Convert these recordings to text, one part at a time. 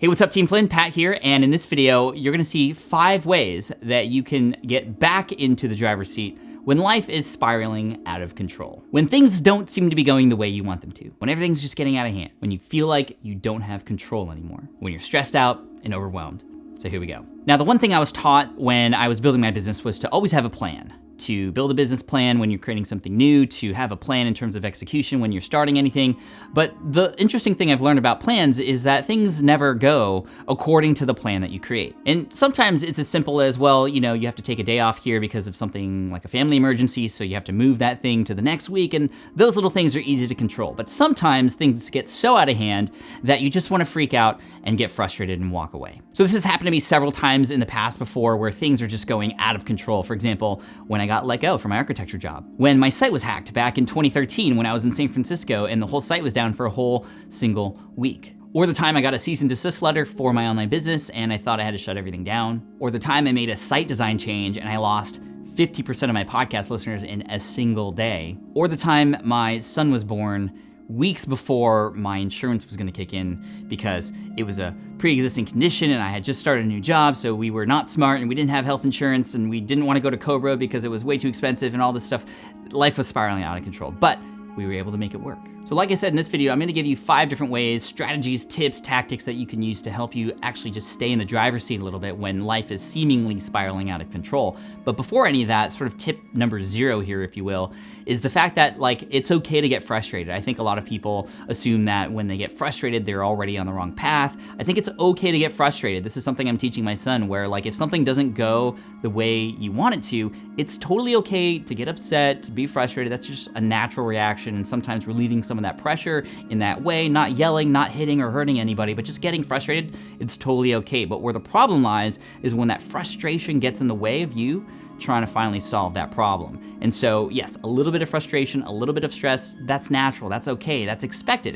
Hey, what's up, Team Flynn? Pat here, and in this video, you're gonna see 5 ways that you can get back into the driver's seat when life is spiraling out of control. When things don't seem to be going the way you want them to. When everything's just getting out of hand. When you feel like you don't have control anymore. When you're stressed out and overwhelmed. So here we go. Now, the one thing I was taught when I was building my business was to always have a plan. To build a business plan when you're creating something new, to have a plan in terms of execution when you're starting anything. But the interesting thing I've learned about plans is that things never go according to the plan that you create. And sometimes it's as simple as, well, you have to take a day off here because of something like a family emergency, so you have to move that thing to the next week, and those little things are easy to control. But sometimes things get so out of hand that you just wanna freak out and get frustrated and walk away. So this has happened to me several times in the past before where things are just going out of control. For example, when I got let go from my architecture job. When my site was hacked back in 2013 when I was in San Francisco and the whole site was down for a whole single week. Or the time I got a cease and desist letter for my online business and I thought I had to shut everything down. Or the time I made a site design change and I lost 50% of my podcast listeners in a single day. Or the time my son was born weeks before my insurance was gonna kick in because it was a pre-existing condition and I had just started a new job, so we were not smart and we didn't have health insurance and we didn't wanna go to Cobra because it was way too expensive and all this stuff. Life was spiraling out of control, but we were able to make it work. So like I said in this video, I'm gonna give you 5 different ways, strategies, tips, tactics that you can use to help you actually just stay in the driver's seat a little bit when life is seemingly spiraling out of control. But before any of that, sort of tip number 0 here, if you will, is the fact that it's okay to get frustrated. I think a lot of people assume that when they get frustrated, they're already on the wrong path. I think it's okay to get frustrated. This is something I'm teaching my son where if something doesn't go the way you want it to, it's totally okay to get upset, to be frustrated. That's just a natural reaction. And sometimes relieving some of that pressure in that way, not yelling, not hitting or hurting anybody, but just getting frustrated, it's totally okay. But where the problem lies is when that frustration gets in the way of you trying to finally solve that problem. And so, yes, a little bit of frustration, a little bit of stress, that's natural, that's okay, that's expected,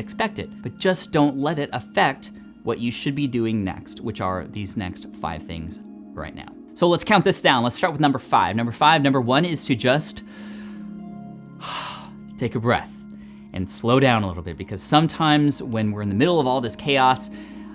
but just don't let it affect what you should be doing next, which are these next 5 things right now. So let's count this down. Let's start with number 5. Number 1 is to just take a breath and slow down a little bit, because sometimes when we're in the middle of all this chaos,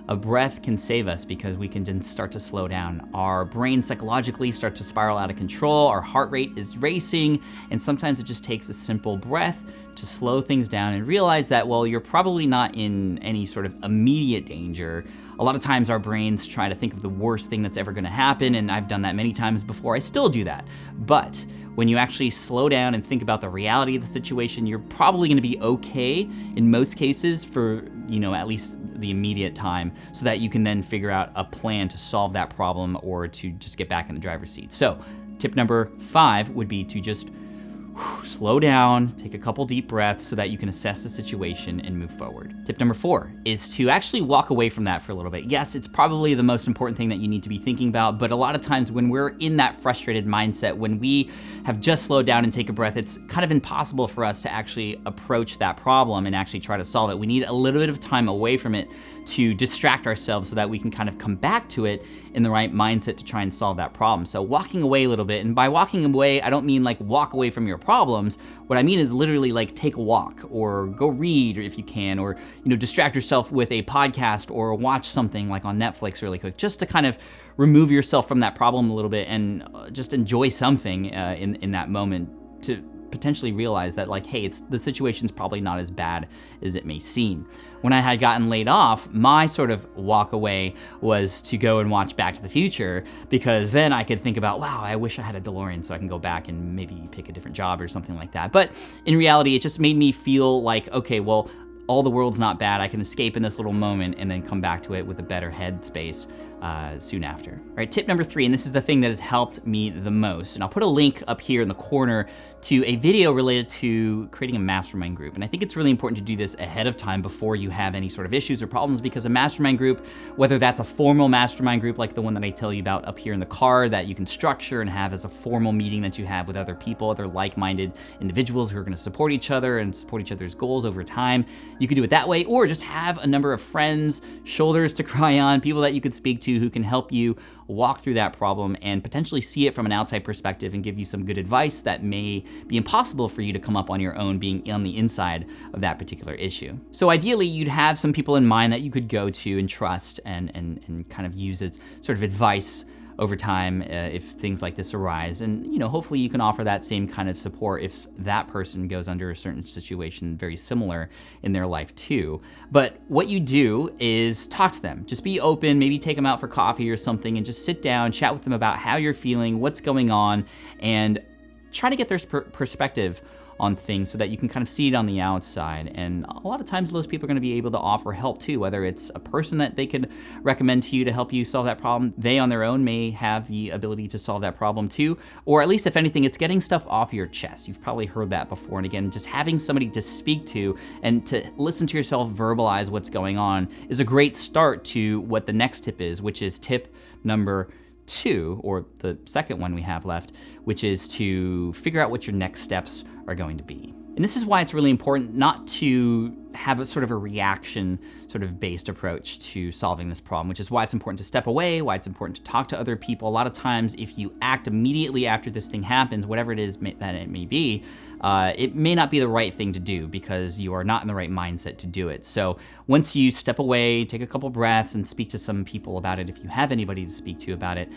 a breath can save us because we can then start to slow down. Our brain psychologically starts to spiral out of control, our heart rate is racing, and sometimes it just takes a simple breath to slow things down and realize that, well, you're probably not in any sort of immediate danger. A lot of times our brains try to think of the worst thing that's ever gonna happen, and I've done that many times before, I still do that. But when you actually slow down and think about the reality of the situation, you're probably gonna be okay in most cases for, at least the immediate time, so that you can then figure out a plan to solve that problem or to just get back in the driver's seat. So tip number 5 would be to just slow down, take a couple deep breaths so that you can assess the situation and move forward. Tip number 4 is to actually walk away from that for a little bit. Yes, it's probably the most important thing that you need to be thinking about, but a lot of times when we're in that frustrated mindset, when we have just slowed down and take a breath, it's kind of impossible for us to actually approach that problem and actually try to solve it. We need a little bit of time away from it to distract ourselves so that we can kind of come back to it in the right mindset to try and solve that problem. So walking away a little bit, and by walking away, I don't mean walk away from your problems. What I mean is literally take a walk or go read if you can, or distract yourself with a podcast or watch something on Netflix really quick, just to kind of remove yourself from that problem a little bit and just enjoy something in that moment to potentially realize that hey, the situation's probably not as bad as it may seem. When I had gotten laid off, my sort of walk away was to go and watch Back to the Future, because then I could think about, wow, I wish I had a DeLorean so I can go back and maybe pick a different job or something like that. But in reality, it just made me feel okay, well, all the world's not bad. I can escape in this little moment and then come back to it with a better headspace soon after. All right, tip number 3, and this is the thing that has helped me the most, and I'll put a link up here in the corner to a video related to creating a mastermind group. And I think it's really important to do this ahead of time before you have any sort of issues or problems, because a mastermind group, whether that's a formal mastermind group like the one that I tell you about up here in the card that you can structure and have as a formal meeting that you have with other people, other like-minded individuals who are gonna support each other and support each other's goals over time, you could do it that way, or just have a number of friends, shoulders to cry on, people that you could speak to who can help you walk through that problem and potentially see it from an outside perspective and give you some good advice that may be impossible for you to come up on your own being on the inside of that particular issue. So ideally, you'd have some people in mind that you could go to and trust and kind of use as sort of advice over time if things like this arise. And hopefully you can offer that same kind of support if that person goes under a certain situation very similar in their life too. But what you do is talk to them. Just be open, maybe take them out for coffee or something and just sit down, chat with them about how you're feeling, what's going on, and try to get their perspective on things so that you can kind of see it on the outside. And a lot of times those people are going to be able to offer help too, whether it's a person that they could recommend to you to help you solve that problem. They on their own may have the ability to solve that problem too, or at least if anything, it's getting stuff off your chest. You've probably heard that before. And again, just having somebody to speak to and to listen to yourself verbalize what's going on is a great start to what the next tip is, which is tip number 2, or the second one we have left, which is to figure out what your next steps are going to be. And this is why it's really important not to have a sort of a reaction sort of based approach to solving this problem, which is why it's important to step away, why it's important to talk to other people. A lot of times, if you act immediately after this thing happens, whatever it is that it may be, it may not be the right thing to do because you are not in the right mindset to do it. So once you step away, take a couple breaths and speak to some people about it, if you have anybody to speak to about it,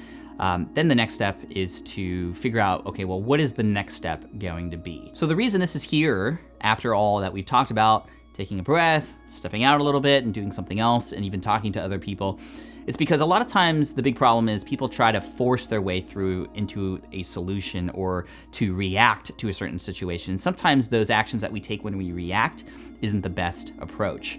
then the next step is to figure out, okay, well, what is the next step going to be? So the reason this is here, after all that we've talked about, taking a breath, stepping out a little bit and doing something else, and even talking to other people, it's because a lot of times the big problem is people try to force their way through into a solution or to react to a certain situation. Sometimes those actions that we take when we react isn't the best approach.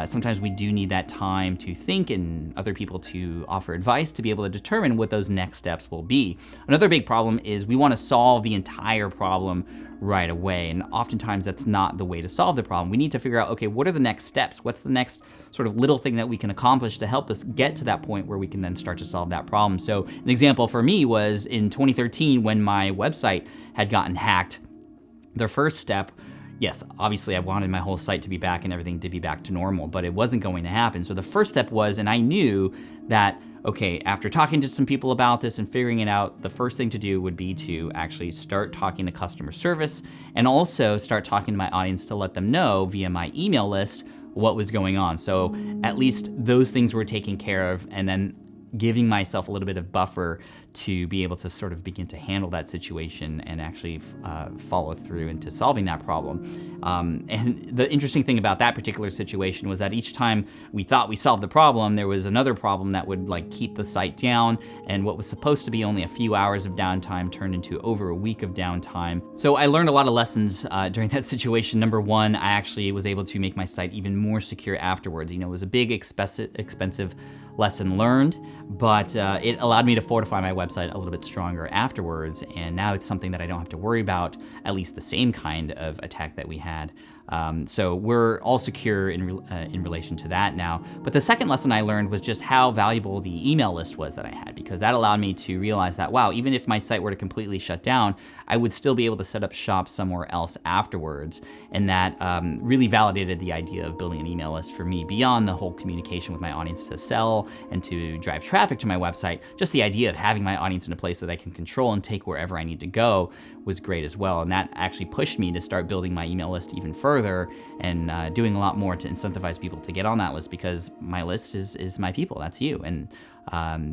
Sometimes we do need that time to think and other people to offer advice to be able to determine what those next steps will be. Another big problem is we want to solve the entire problem right away, and oftentimes that's not the way to solve the problem. We need to figure out, okay, what are the next steps? What's the next sort of little thing that we can accomplish to help us get to that point where we can then start to solve that problem? So an example for me was in 2013 when my website had gotten hacked. The first step, yes, obviously I wanted my whole site to be back and everything to be back to normal, but it wasn't going to happen. So the first step was, and I knew that, okay, after talking to some people about this and figuring it out, the first thing to do would be to actually start talking to customer service and also start talking to my audience to let them know via my email list what was going on. So at least those things were taken care of, and then giving myself a little bit of buffer to be able to sort of begin to handle that situation and actually follow through into solving that problem. And the interesting thing about that particular situation was that each time we thought we solved the problem, there was another problem that would like keep the site down, and what was supposed to be only a few hours of downtime turned into over a week of downtime. So I learned a lot of lessons during that situation. Number one, I actually was able to make my site even more secure afterwards. You know, it was a big expensive lesson learned, but it allowed me to fortify my website a little bit stronger afterwards, and now it's something that I don't have to worry about, at least the same kind of attack that we had. So we're all secure in relation to that now. But the second lesson I learned was just how valuable the email list was that I had, because that allowed me to realize that, wow, even if my site were to completely shut down, I would still be able to set up shop somewhere else afterwards. And that really validated the idea of building an email list for me beyond the whole communication with my audience to sell and to drive traffic to my website. Just the idea of having my audience in a place that I can control and take wherever I need to go was great as well. And that actually pushed me to start building my email list even further and doing a lot more to incentivize people to get on that list, because my list is my people, that's you. And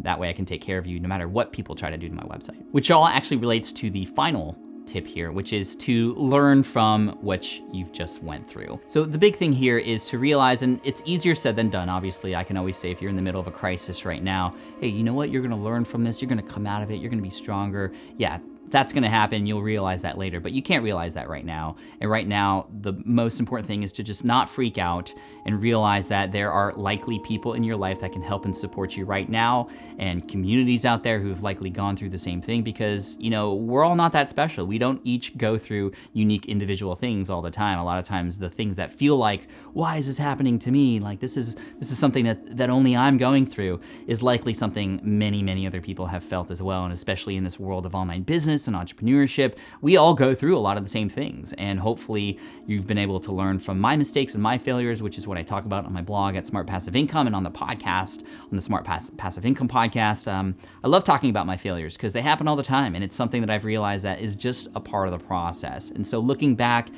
that way I can take care of you no matter what people try to do to my website. Which all actually relates to the final tip here, which is to learn from what you've just went through. So the big thing here is to realize, and it's easier said than done, obviously. I can always say if you're in the middle of a crisis right now, hey, you know what, you're gonna learn from this, you're gonna come out of it, you're gonna be stronger. Yeah, that's gonna happen, you'll realize that later, but you can't realize that right now. And right now, the most important thing is to just not freak out and realize that there are likely people in your life that can help and support you right now, and communities out there who've likely gone through the same thing, because, you know, we're all not that special. We don't each go through unique individual things all the time. A lot of times the things that feel like, why is this happening to me? Like this is something that only I'm going through, is likely something many other people have felt as well. And especially in this world of online business, business and entrepreneurship, we all go through a lot of the same things. And hopefully you've been able to learn from my mistakes and my failures, which is what I talk about on my blog at Smart Passive Income and on the podcast, on the Smart Passive Income podcast. I love talking about my failures because they happen all the time. And it's something that I've realized that is just a part of the process. And so looking back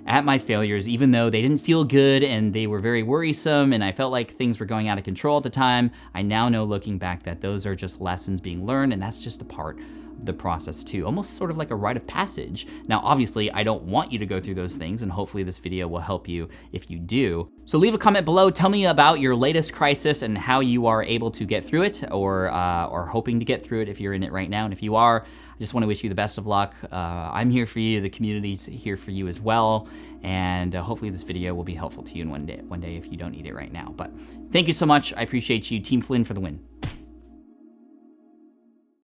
at my failures, even though they didn't feel good and they were very worrisome and I felt like things were going out of control at the time, I now know looking back that those are just lessons being learned, and that's just a part of the process too, almost sort of like a rite of passage. Now, obviously, I don't want you to go through those things, and hopefully this video will help you if you do. So leave a comment below, tell me about your latest crisis and how you are able to get through it, or hoping to get through it if you're in it right now. And if you are, I just want to wish you the best of luck. I'm here for you, the community's here for you as well, and hopefully this video will be helpful to you in one day if you don't need it right now. But thank you so much, I appreciate you. Team Flynn for the win.